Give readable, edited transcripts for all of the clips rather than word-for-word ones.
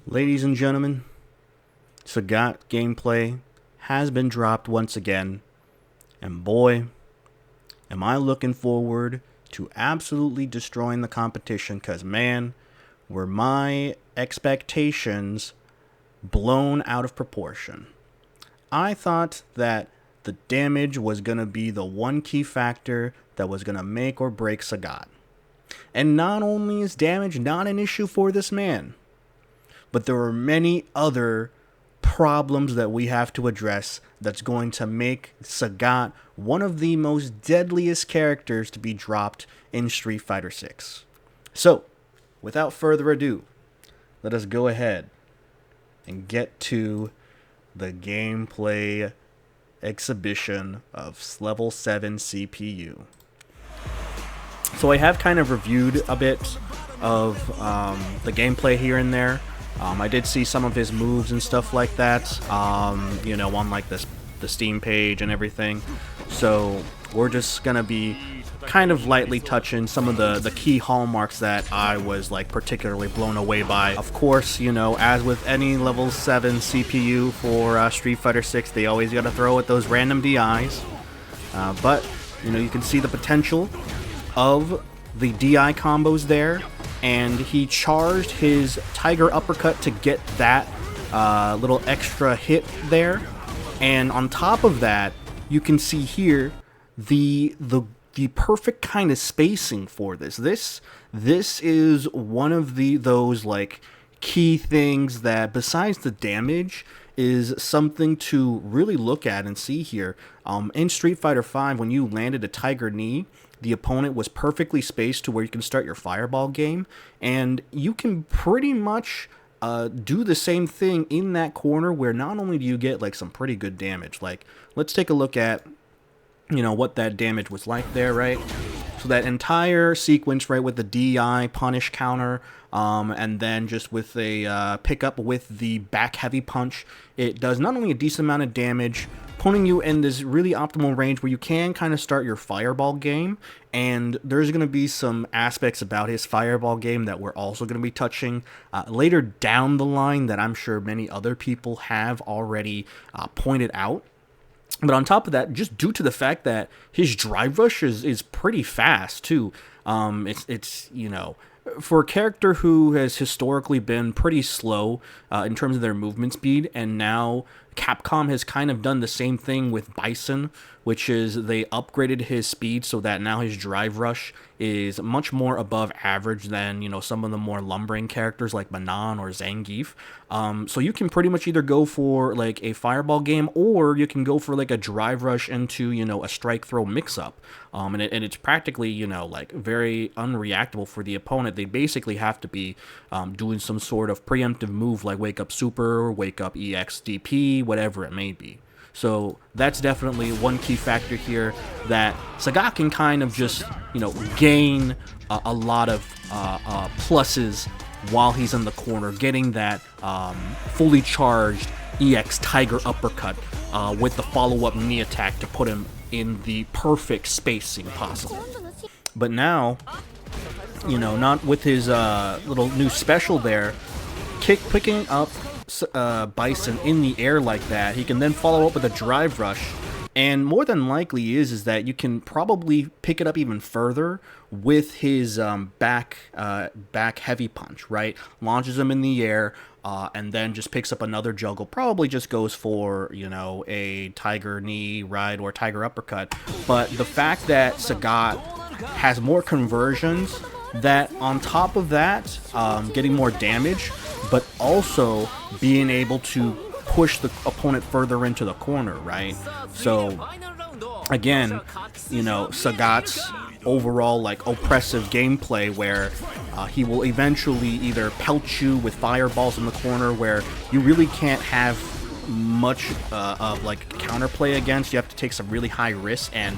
Ladies and gentlemen, Sagat gameplay has been dropped once again, and boy, am I looking forward to absolutely destroying the competition, because man, were my expectations blown out of proportion. I thought that the damage was going to be the one key factor that was going to make or break Sagat. And not only is damage not an issue for this man, but there are many other problems that we have to address that's going to make Sagat one of the most deadliest characters to be dropped in Street Fighter 6. So, without further ado, let us go ahead and get to the gameplay exhibition of level 7 CPU. So I have kind of reviewed a bit of the gameplay here and there. I did see some of his moves and stuff like that, on like the Steam page and everything. So we're just gonna be kind of lightly touching some of the key hallmarks that I was like particularly blown away by. Of course, as with any level 7 CPU for Street Fighter 6, they always gotta throw at those random DIs. But you can see the potential of the DI combos there. And he charged his Tiger Uppercut to get that little extra hit there. And on top of that, you can see here the perfect kind of spacing for this. This is one of those like key things that, besides the damage, is something to really look at and see here. In Street Fighter V, when you landed a Tiger Knee, the opponent was perfectly spaced to where you can start your fireball game, and you can pretty much do the same thing in that corner, where not only do you get like some pretty good damage. Like, let's take a look at what that damage was like there, right? So that entire sequence, right, with the DI punish counter, and then just with a pickup with the back heavy punch, it does not only a decent amount of damage, putting you in this really optimal range where you can kind of start your fireball game. And there's going to be some aspects about his fireball game that we're also going to be touching later down the line that I'm sure many other people have already pointed out. But on top of that, just due to the fact that his drive rush is pretty fast too, it's for a character who has historically been pretty slow in terms of their movement speed, and now Capcom has kind of done the same thing with Bison, which is they upgraded his speed so that now his drive rush is much more above average than some of the more lumbering characters like Manon or Zangief. So you can pretty much either go for like a fireball game, or you can go for like a drive rush into a strike throw mix up. And it's practically like very unreactable for the opponent. They basically have to be doing some sort of preemptive move like wake up super, wake up EXDP, whatever it may be. So that's definitely one key factor here that Sagat can kind of just, gain a lot of pluses while he's in the corner, getting that fully charged EX Tiger Uppercut with the follow-up knee attack to put him in the perfect spacing possible. But now, not with his little new special there, picking up Bison in the air like that, he can then follow up with a drive rush, and more than likely is that you can probably pick it up even further with his back heavy punch, right? Launches him in the air, and then just picks up another juggle, probably just goes for a tiger knee, right, or tiger uppercut. But the fact that Sagat has more conversions, that on top of that, getting more damage, but also being able to push the opponent further into the corner, right? So again, Sagat's overall like oppressive gameplay, where he will eventually either pelt you with fireballs in the corner, where you really can't have much of like counterplay against. You have to take some really high risks, and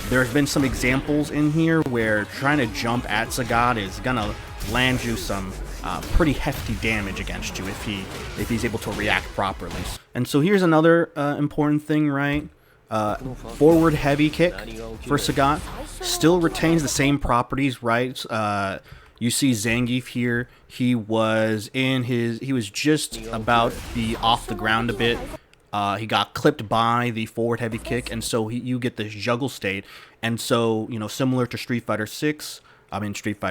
there's been some examples in here where trying to jump at Sagat is gonna land you some pretty hefty damage against you if he's able to react properly. And so here's another important thing, right? Forward heavy kick for Sagat still retains the same properties, right? You see Zangief here. He was just about be off the ground a bit. He got clipped by the forward heavy kick, and so you get this juggle state. And so, similar to Street Fighter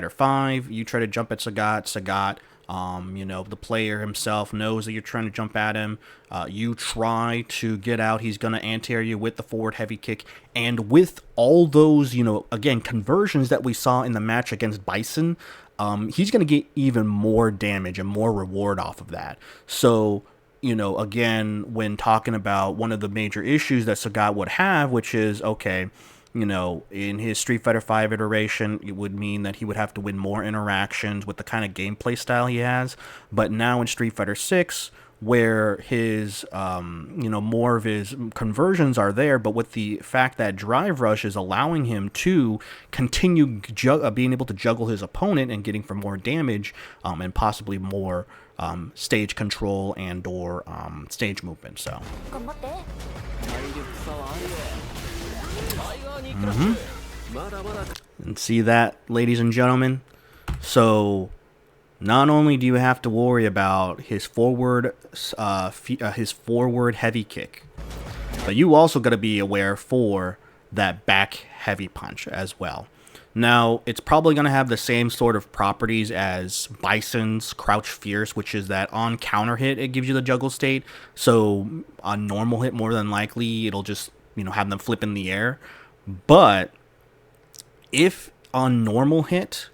5, you try to jump at Sagat, the player himself knows that you're trying to jump at him. You try to get out. He's going to anti-air you with the forward heavy kick. And with all those, again, conversions that we saw in the match against Bison, he's going to get even more damage and more reward off of that. So, again, when talking about one of the major issues that Sagat would have, which is, okay, in his Street Fighter 5 iteration, it would mean that he would have to win more interactions with the kind of gameplay style he has. But now in Street Fighter 6, where his, more of his conversions are there, but with the fact that Drive Rush is allowing him to continue being able to juggle his opponent and getting for more damage, and possibly more stage control and or stage movement. So. And see that, ladies and gentlemen? So, not only do you have to worry about his forward heavy kick, but you also got to be aware for that back heavy punch as well. Now, it's probably going to have the same sort of properties as Bison's Crouch Fierce, which is that on counter hit, it gives you the juggle state. So, on normal hit, more than likely, it'll just, have them flip in the air. But if on normal hit,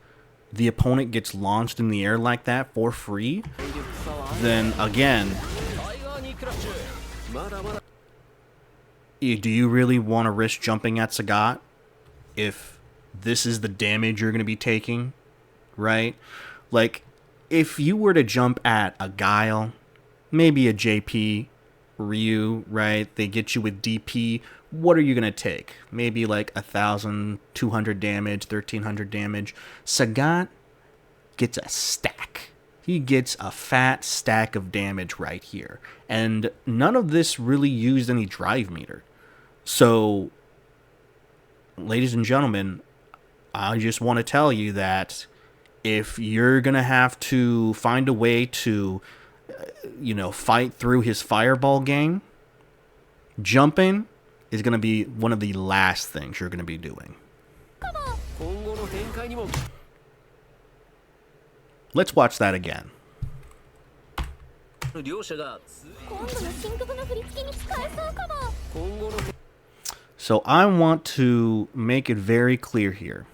the opponent gets launched in the air like that for free, then again, do you really want to risk jumping at Sagat if this is the damage you're going to be taking, right? Like, if you were to jump at a Guile, maybe a JP, Ryu, right? They get you with DP. What are you going to take? Maybe like 1,200 damage, 1,300 damage. Sagat gets a stack. He gets a fat stack of damage right here. And none of this really used any drive meter. So, ladies and gentlemen, I just want to tell you that if you're going to have to find a way to, fight through his fireball game, jumping is going to be one of the last things you're going to be doing. Let's watch that again. So I want to make it very clear here.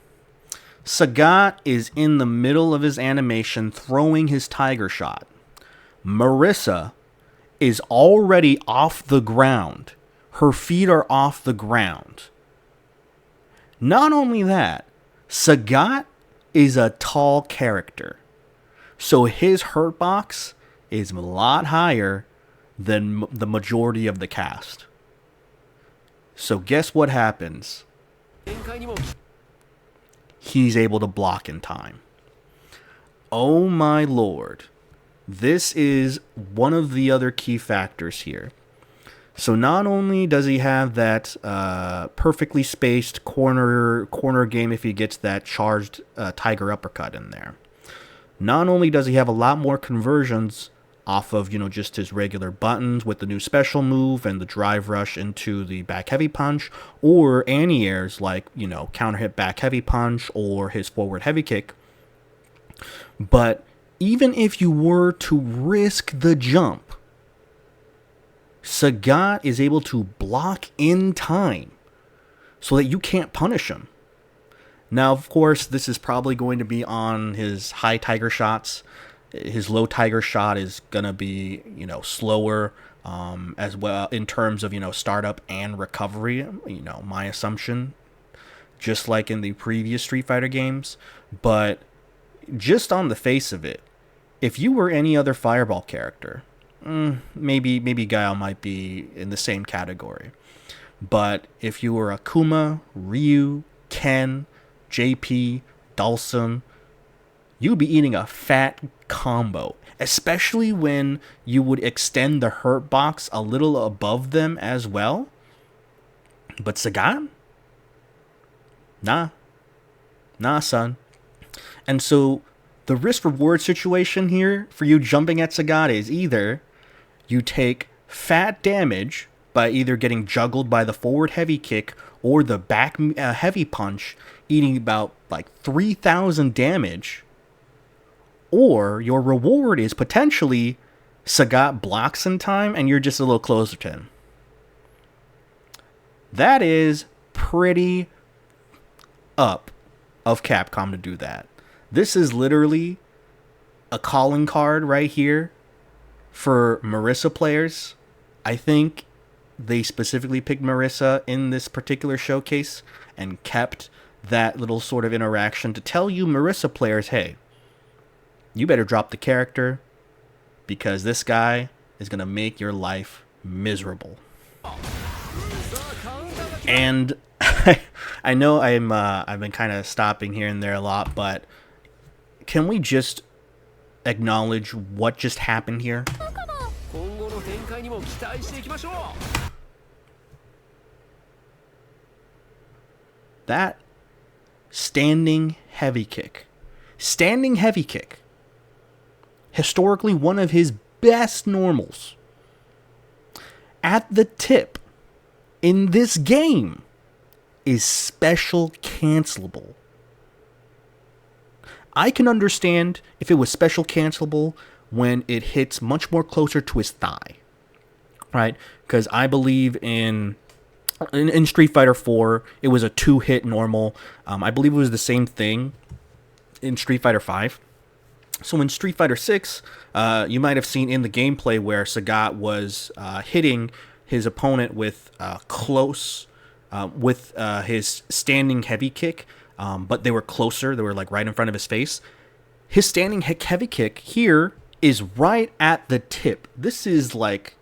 Sagat is in the middle of his animation throwing his tiger shot. Marisa is already off the ground. Her feet are off the ground. Not only that, Sagat is a tall character. So his hurt box is a lot higher than the majority of the cast. So guess what happens? He's able to block in time. Oh my lord. This is one of the other key factors here. So not only does he have that perfectly spaced corner game if he gets that charged tiger uppercut in there. Not only does he have a lot more conversions off of, just his regular buttons with the new special move and the drive rush into the back heavy punch, or anti-airs like, counter hit back heavy punch or his forward heavy kick. But even if you were to risk the jump, Sagat is able to block in time so that you can't punish him. Now, of course, this is probably going to be on his high tiger shots. His low tiger shot is going to be, slower as well in terms of, startup and recovery, my assumption, just like in the previous Street Fighter games. But just on the face of it, if you were any other Fireball character, maybe Guile might be in the same category. But if you were Akuma, Ryu, Ken, JP, Dhalsim, you'd be eating a fat combo, especially when you would extend the hurt box a little above them as well. But Sagat? Nah, son. And so the risk reward situation here for you jumping at Sagat is either you take fat damage by either getting juggled by the forward heavy kick or the back heavy punch, eating about like 3,000 damage, or your reward is potentially Sagat blocks in time and you're just a little closer to him. That is pretty up of Capcom to do that. This is literally a calling card right here for Marisa players. I think they specifically picked Marisa in this particular showcase and kept that little sort of interaction to tell you Marisa players, hey, you better drop the character because this guy is going to make your life miserable. And I know I've been kind of stopping here and there a lot, but can we just acknowledge what just happened here? That standing heavy kick. Standing heavy kick. Historically one of his best normals. At the tip in this game is special cancelable. I can understand if it was special cancelable when it hits much more closer to his thigh, right? Because I believe in Street Fighter 4, it was a 2-hit normal. I believe it was the same thing in Street Fighter 5. So in Street Fighter 6, you might have seen in the gameplay where Sagat was hitting his opponent with his standing heavy kick, but they were closer. They were like right in front of his face. His standing heavy kick here is right at the tip. This is like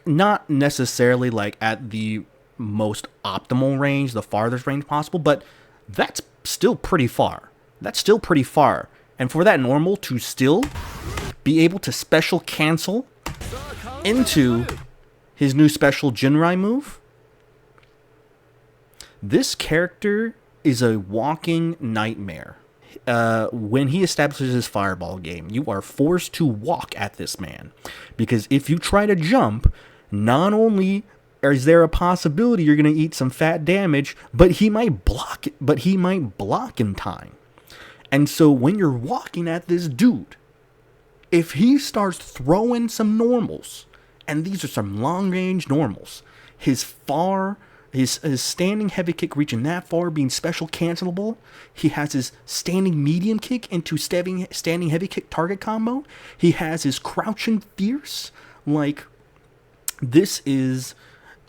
not necessarily like at the most optimal range, the farthest range possible, but that's still pretty far. That's still pretty far. And for that normal to still be able to special cancel into his new special Jinrai move, this character is a walking nightmare. When he establishes his fireball game, you are forced to walk at this man. Because if you try to jump, not only is there a possibility you're going to eat some fat damage, but he might block in time. And so when you're walking at this dude, if he starts throwing some normals, and these are some long-range normals, his standing heavy kick reaching that far being special cancelable, he has his standing medium kick into standing heavy kick target combo, he has his crouching fierce, like, this is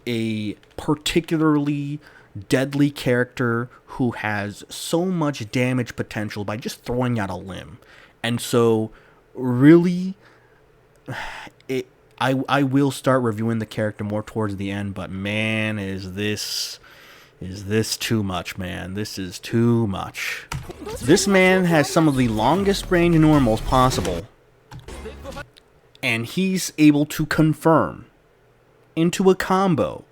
a particularly deadly character who has so much damage potential by just throwing out a limb. And so really I will start reviewing the character more towards the end, but man, is this too much, man. This is too much. This man has some of the longest range normals possible, and he's able to confirm into a combo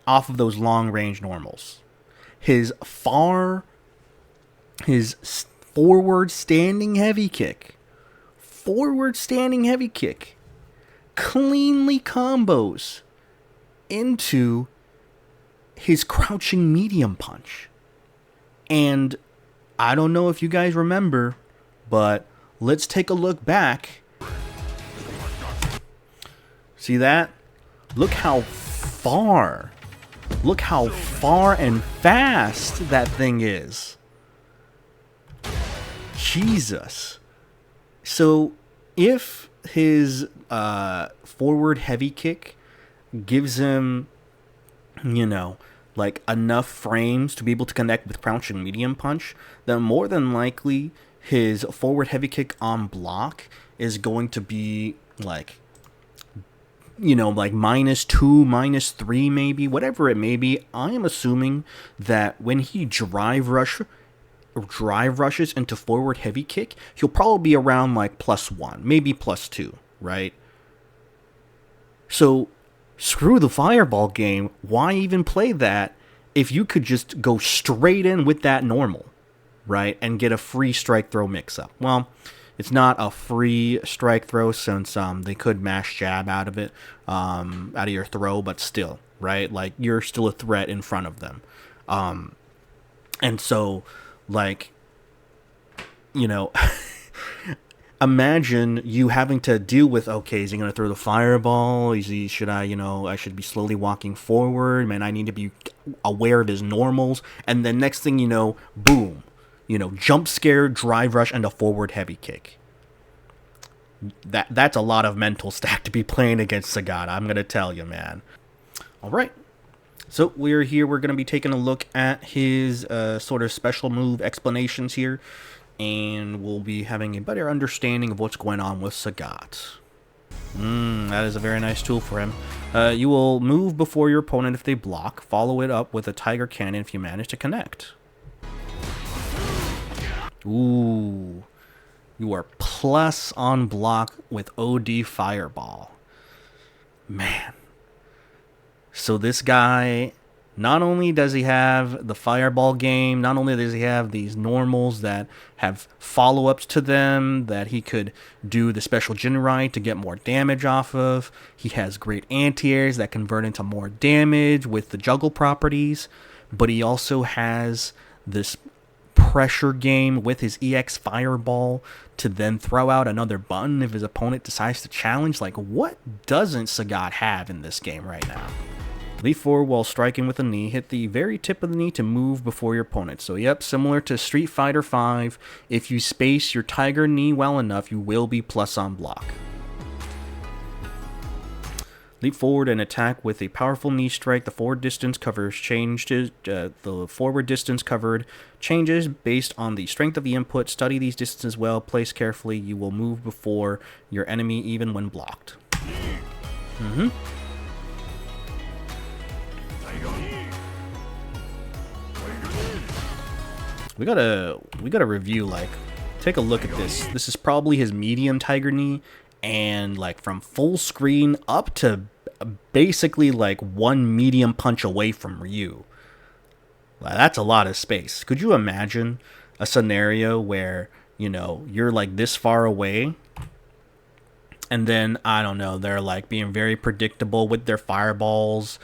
off of those long range normals. His forward standing heavy kick cleanly combos into his crouching medium punch. And I don't know if you guys remember, but let's take a look back. See that? Look how far and fast that thing is. Jesus. So if his forward heavy kick gives him, like enough frames to be able to connect with crouching medium punch, then more than likely his forward heavy kick on block is going to be like, like -2, -3 maybe, whatever it may be. I am assuming that when he drive rushes into forward heavy kick, he'll probably be around like +1, maybe +2, right? So screw the fireball game. Why even play that if you could just go straight in with that normal? right, and get a free strike throw mix-up. Well, it's not a free strike throw since they could mash jab out of it, out of your throw, but still, right? Like, you're still a threat in front of them. And so, like, you know, imagine you having to deal with, okay, is he going to throw the fireball? Should I, I should be slowly walking forward. Man, I need to be aware of his normals. And then next thing you know, boom, jump scare, drive rush, and a forward heavy kick. That's a lot of mental stack to be playing against Sagat, I'm going to tell you, man. All right. So we're here. We're going to be taking a look at his sort of special move explanations here. And we'll be having a better understanding of what's going on with Sagat. That is a very nice tool for him. You will move before your opponent if they block. Follow it up with a Tiger Cannon if you manage to connect. Ooh. You are plus on block with OD Fireball. Man. So this guy, not only does he have the Fireball game, not only does he have these normals that have follow-ups to them that he could do the special Jinrai to get more damage off of. He has great anti-airs that convert into more damage with the juggle properties. But he also has this pressure game with his EX Fireball to then throw out another button if his opponent decides to challenge. Like, what doesn't Sagat have in this game right now? Leap forward while striking with a knee. Hit the very tip of the knee to move before your opponent. So, yep, similar to Street Fighter V, if you space your Tiger knee well enough, you will be plus on block. Leap forward and attack with a powerful knee strike. The forward distance covers changes. The forward distance covered changes based on the strength of the input. Study these distances well. Place carefully. You will move before your enemy even when blocked. We gotta review, like, take a look at this. This is probably his medium Tiger knee, and like from full screen up to basically like one medium punch away from Ryu. That's a lot of space. Could you imagine a scenario where, you're like this far away, and then, I don't know, they're like being very predictable with their fireballs.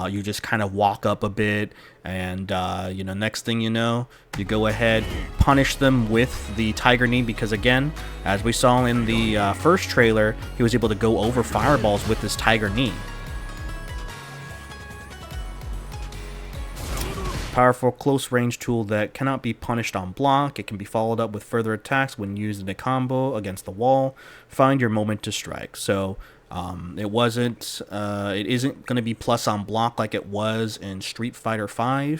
You just kind of walk up a bit, and, next thing you know, you go ahead, punish them with the Tiger Knee, because, again, as we saw in the first trailer, he was able to go over fireballs with this Tiger Knee. Powerful close-range tool that cannot be punished on block. It can be followed up with further attacks when used in a combo against the wall. Find your moment to strike. So it isn't going to be plus on block like it was in Street Fighter V,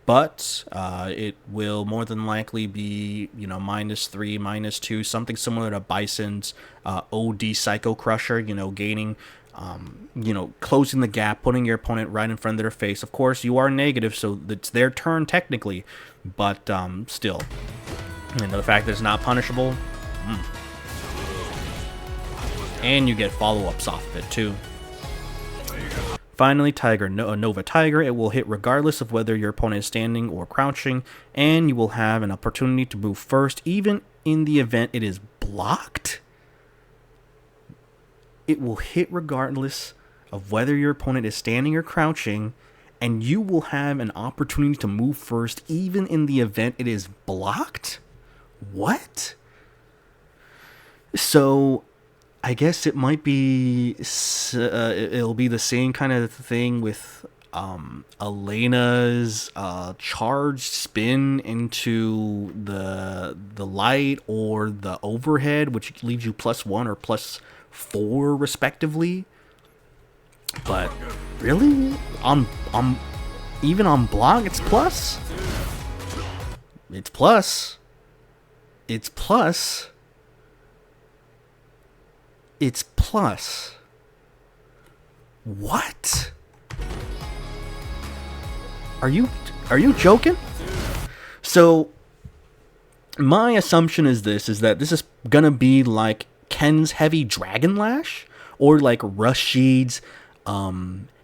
but it will more than likely be, -3, -2, something similar to Bison's OD Psycho Crusher, gaining, closing the gap, putting your opponent right in front of their face. Of course, you are negative, so it's their turn technically, but still. The fact that it's not punishable. And you get follow-ups off of it, too. Finally, Nova Tiger. It will hit regardless of whether your opponent is standing or crouching, and you will have an opportunity to move first, even in the event it is blocked. It will hit regardless of whether your opponent is standing or crouching, and you will have an opportunity to move first, even in the event it is blocked? What? So, I guess it might be, it'll be the same kind of thing with Elena's charged spin into the light or the overhead, which leaves you +1 or +4 respectively. But really, even on block, it's plus. It's plus. It's plus. It's plus. What? Are you joking? So my assumption is that this is gonna be like Ken's heavy Dragon Lash, or like Rashid's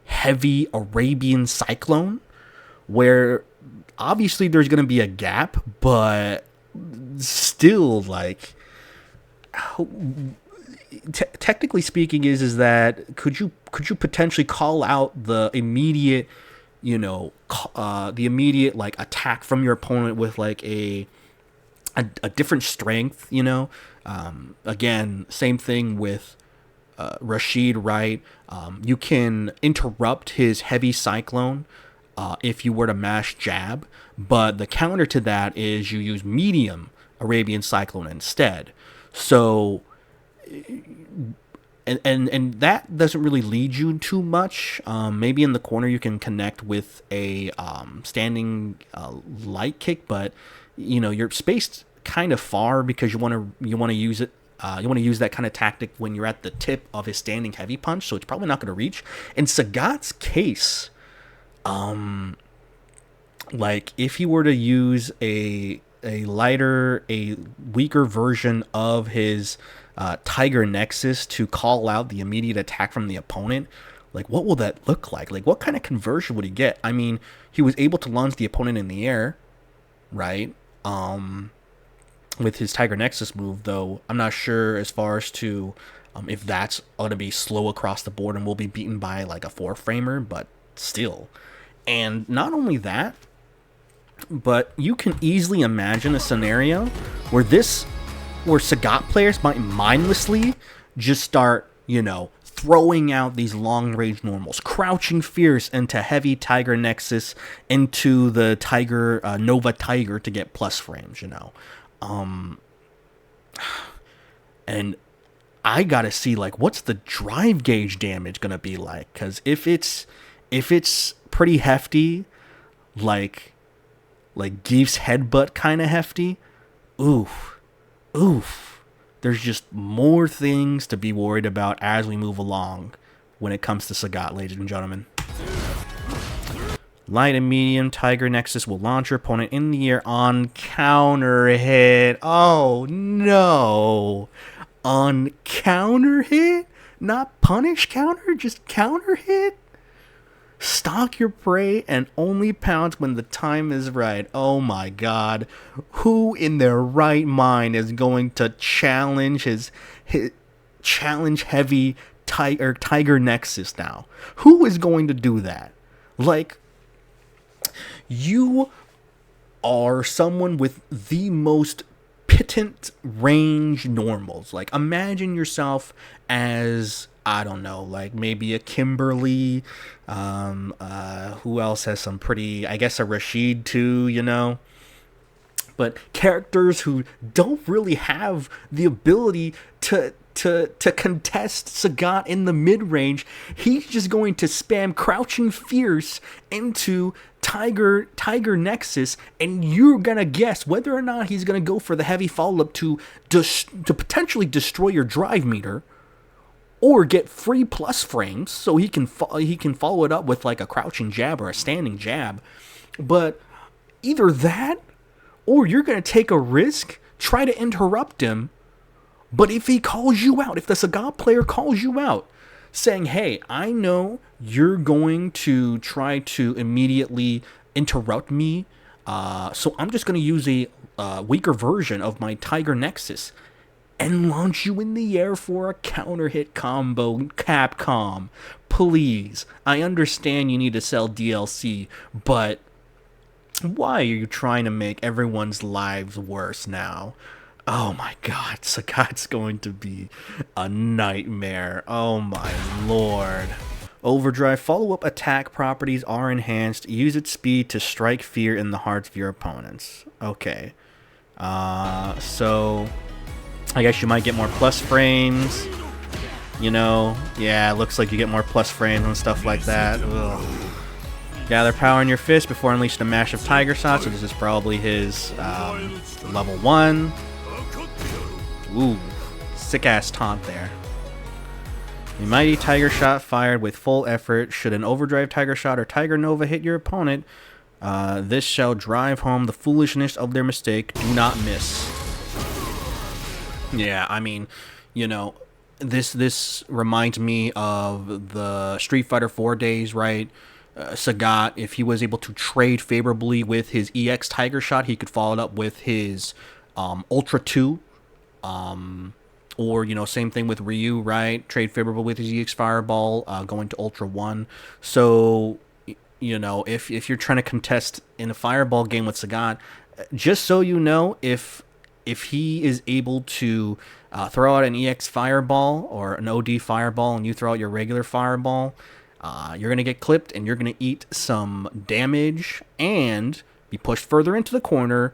heavy Arabian Cyclone, where obviously there's going to be a gap, but still, like, technically speaking, is that could you potentially call out the immediate, the immediate like attack from your opponent with like a different strength, again, same thing with Rashid, right? You can interrupt his heavy cyclone if you were to mash jab, but the counter to that is you use medium Arabian cyclone instead. So, and that doesn't really lead you too much. Maybe in the corner you can connect with a standing light kick, but you're spaced kind of far because you want to use it. You want to use that kind of tactic when you're at the tip of his standing heavy punch, so it's probably not going to reach. In Sagat's case, like if he were to use a weaker version of his Tiger Nexus to call out the immediate attack from the opponent, like what will that look like? Like what kind of conversion would he get? I mean, he was able to launch the opponent in the air, right? With his Tiger Nexus move, though, I'm not sure as far as to if that's going to be slow across the board and will be beaten by like a 4-framer, but still. And not only that, but you can easily imagine a scenario where Sagat players might mindlessly just start, throwing out these long-range normals, crouching fierce into heavy Tiger Nexus, into the Tiger Nova Tiger to get plus frames, and I gotta see like what's the drive gauge damage gonna be like, because if it's pretty hefty, like Geef's headbutt kind of hefty, oof, there's just more things to be worried about as we move along when it comes to Sagat, ladies and gentlemen. Light and medium Tiger Nexus will launch your opponent in the air on counter hit. Oh no. On counter hit? Not punish counter, just counter hit? Stalk your prey and only pounce when the time is right. Oh my god. Who in their right mind is going to challenge challenge heavy Tiger Nexus now? Who is going to do that? Like, you are someone with the most pittance range normals. Like, imagine yourself as, I don't know, like maybe a Kimberly. Who else has some pretty, I guess a Rashid too, But characters who don't really have the ability to contest Sagat in the mid-range. He's just going to spam crouching fierce into Tiger Nexus, and you're gonna guess whether or not he's gonna go for the heavy follow-up to potentially destroy your drive meter, or get free plus frames so he can follow it up with like a crouching jab or a standing jab. But either that, or you're gonna take a risk, try to interrupt him. But if he calls you out, if the Sagat player calls you out, saying, hey, I know you're going to try to immediately interrupt me, so I'm just going to use a weaker version of my Tiger Nexus and launch you in the air for a counter hit combo. Capcom, please, I understand you need to sell DLC, but why are you trying to make everyone's lives worse now? Oh my god, Sagat's going to be a nightmare. Oh my lord. Overdrive follow-up attack properties are enhanced. Use its speed to strike fear in the hearts of your opponents. Okay. So I guess you might get more plus frames. Yeah, it looks like you get more plus frames and stuff like that. Ugh. Gather power in your fist before unleashing a mash of Tiger Shots. So this is probably his level 1. Ooh, sick-ass taunt there. A mighty Tiger Shot fired with full effort. Should an overdrive Tiger Shot or Tiger Nova hit your opponent, this shall drive home the foolishness of their mistake. Do not miss. Yeah, I mean, this reminds me of the Street Fighter 4 days, right? Sagat, if he was able to trade favorably with his EX Tiger Shot, he could follow it up with his Ultra 2. Or, same thing with Ryu, right? Trade favorable with his EX Fireball, going to Ultra 1. So, if you're trying to contest in a Fireball game with Sagat, just so you know, if he is able to throw out an EX Fireball or an OD Fireball and you throw out your regular Fireball, you're going to get clipped and you're going to eat some damage and be pushed further into the corner,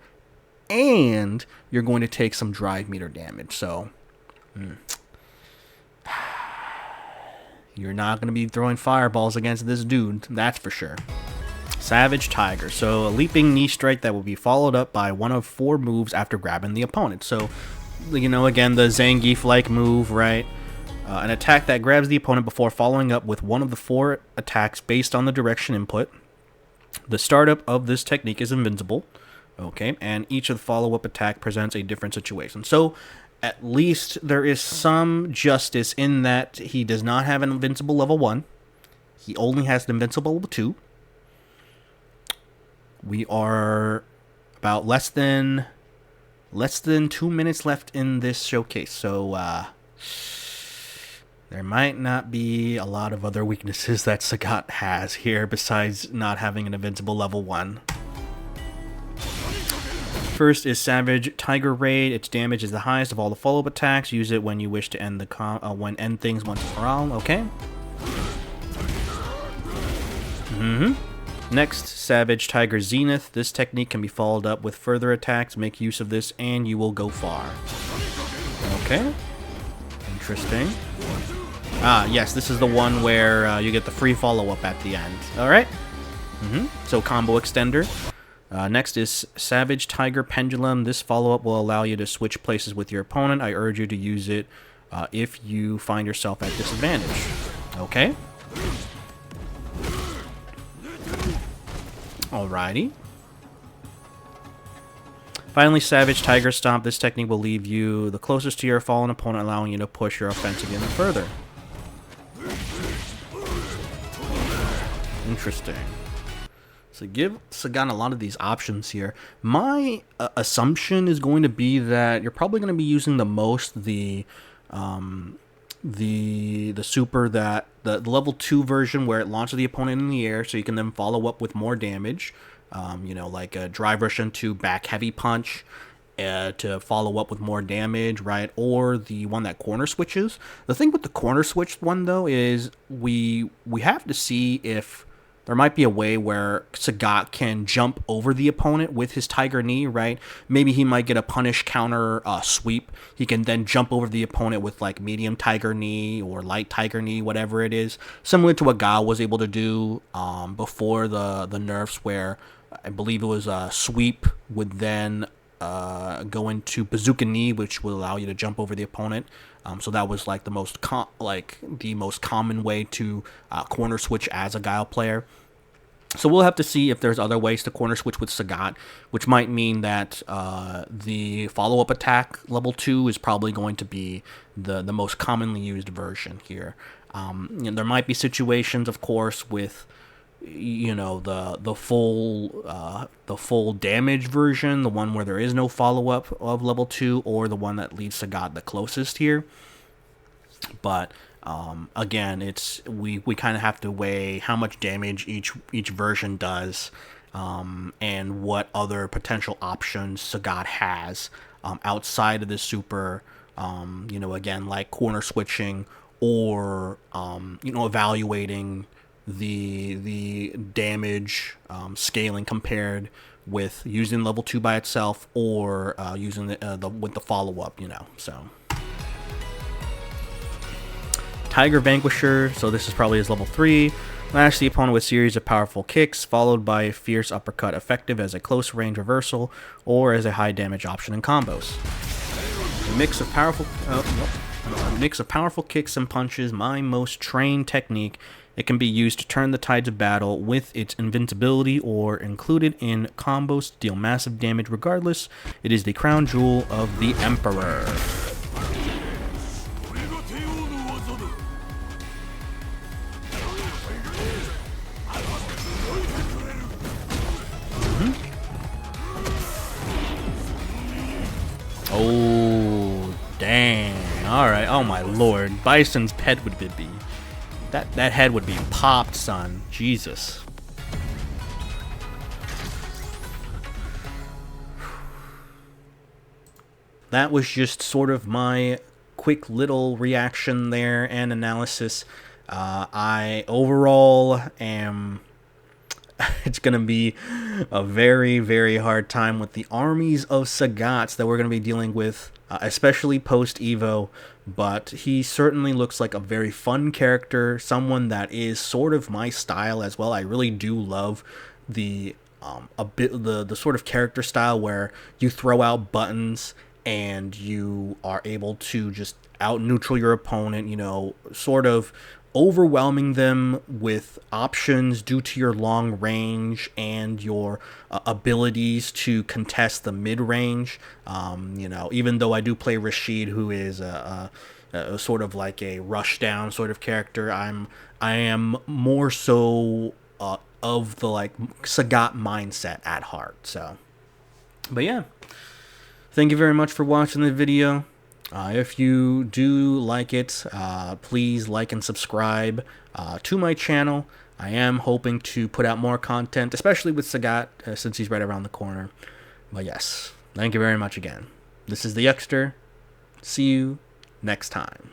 and you're going to take some drive meter damage. So you're not going to be throwing fireballs against this dude, that's for sure. Savage Tiger. So a leaping knee strike that will be followed up by one of 4 moves after grabbing the opponent. So, again, the Zangief-like move, right? An attack that grabs the opponent before following up with one of the 4 attacks based on the direction input. The startup of this technique is invincible. Okay, and each of the follow-up attack presents a different situation. So, at least there is some justice in that he does not have an invincible level 1. He only has an invincible level 2. We are about less than 2 minutes left in this showcase, so there might not be a lot of other weaknesses that Sagat has here besides not having an invincible level 1. First is Savage Tiger Raid. Its damage is the highest of all the follow-up attacks. Use it when you wish to end end things once and for all. Okay. Next, Savage Tiger Zenith. This technique can be followed up with further attacks. Make use of this and you will go far. Okay. Interesting. Yes, this is the one where you get the free follow-up at the end. Alright. So, combo extender. Next is Savage Tiger Pendulum. This follow-up will allow you to switch places with your opponent. I urge you to use it if you find yourself at disadvantage. Okay. Alrighty. Finally, Savage Tiger Stomp. This technique will leave you the closest to your fallen opponent, allowing you to push your offensive even further. Interesting. So give Sagat a lot of these options here. My assumption is going to be that you're probably going to be using the most the super that the level 2 version where it launches the opponent in the air, so you can then follow up with more damage. Like a Drive Rush into Back Heavy Punch to follow up with more damage, right? Or the one that corner switches. The thing with the corner switch one though is we have to see if there might be a way where Sagat can jump over the opponent with his Tiger Knee, right? Maybe he might get a punish counter sweep. He can then jump over the opponent with like medium Tiger Knee or light Tiger Knee, whatever it is. Similar to what Gao was able to do before the nerfs, where I believe it was sweep would then go into Bazooka Knee, which will allow you to jump over the opponent. So that was like the most common way to corner switch as a Guile player. So we'll have to see if there's other ways to corner switch with Sagat, which might mean that the follow-up attack level 2 is probably going to be the most commonly used version here. There might be situations, of course, with the full damage version, the one where there is no follow-up of level 2, or the one that leaves Sagat the closest here. But again, it's we kind of have to weigh how much damage each version does, and what other potential options Sagat has outside of this super. Again, like corner switching or evaluating the damage scaling compared with using level 2 by itself or using with the follow-up, so. Tiger Vanquisher, so this is probably his level 3. Lash the opponent with a series of powerful kicks, followed by a fierce uppercut, effective as a close range reversal or as a high damage option in combos. A mix of powerful kicks and punches, my most trained technique. It can be used to turn the tides of battle with its invincibility or included in combos to deal massive damage regardless. It is the crown jewel of the Emperor. Alright, oh my lord. Bison's pet would be... That head would be popped, son. Jesus. That was just sort of my quick little reaction there and analysis. I overall am... It's going to be a very, very hard time with the armies of Sagats that we're going to be dealing with, especially post-Evo. But he certainly looks like a very fun character, someone that is sort of my style as well. I really do love the the sort of character style where you throw out buttons and you are able to just out-neutral your opponent, you know, sort of overwhelming them with options due to your long range and your abilities to contest the mid-range. You know, even though I do play Rashid, who is a sort of like a rush down sort of character, I am more so of the like Sagat mindset at heart. So, but yeah, thank you very much for watching the video. If you do like it, please like and subscribe to my channel. I am hoping to put out more content, especially with Sagat, since he's right around the corner. But yes, thank you very much again. This is the Yuckster. See you next time.